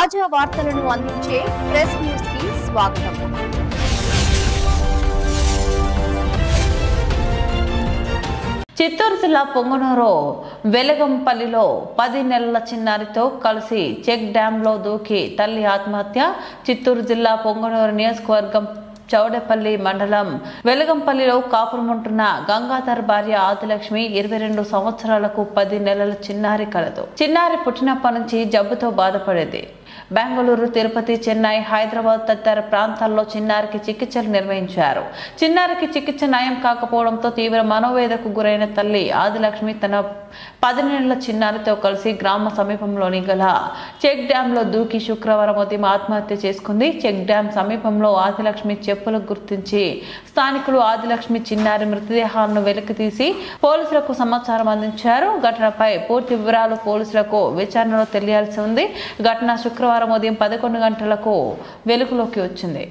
తాజా వార్తలను అందించే ప్రెస్ న్యూస్ కి స్వాగతం. చిత్తూరు జిల్లా పొంగనూరు వెలగంపల్లిలో 10 నెలల చిన్నారితో కలిసి చెక్ డ్యాంలో దూకి తల్లి ఆత్మహత్య. చిత్తూరు జిల్లా పొంగనూరు నియోజకవర్గం చౌడపల్లి మండలం వెలగంపల్లిలో కాపురముంటున్న గంగాధర్ భార్య ఆదిలక్ష్మి 22 సంవత్సరాలకు 10 నెలల చిన్నారి కలదు. చిన్నారి పుట్టినప్పటి నుంచి జబ్బుతో బాధపడేది. బెంగళూరు, తిరుపతి, చెన్నై, హైదరాబాద్ తదితర ప్రాంతాల్లో చిన్నారికి చికిత్సలు నిర్వహించారు. చిన్నారికి చికిత్స నయం కాకపోవడంతో తీవ్ర మనోవేదకు గురైన తల్లి ఆదిలక్ష్మి తన 10 నెలల చిన్నారితో కలిసి గ్రామ సమీపంలోని గల చెక్ డ్యామ్ లో దూకి శుక్రవారం ఉదయం ఆత్మహత్య చేసుకుంది. చెక్ డ్యామ్ సమీపంలో ఆదిలక్ష్మి చెప్పులు గుర్తించి స్థానికులు ఆదిలక్ష్మి చిన్నారి మృతదేహాలను వెలికితీసి పోలీసులకు సమాచారం అందించారు. ఘటనపై పూర్తి వివరాలు పోలీసులకు విచారణలో తెలియాల్సి ఉంది. ఘటన శుక్రవారం ఉదయం 11 గంటలకు వెలుగులోకి వచ్చింది.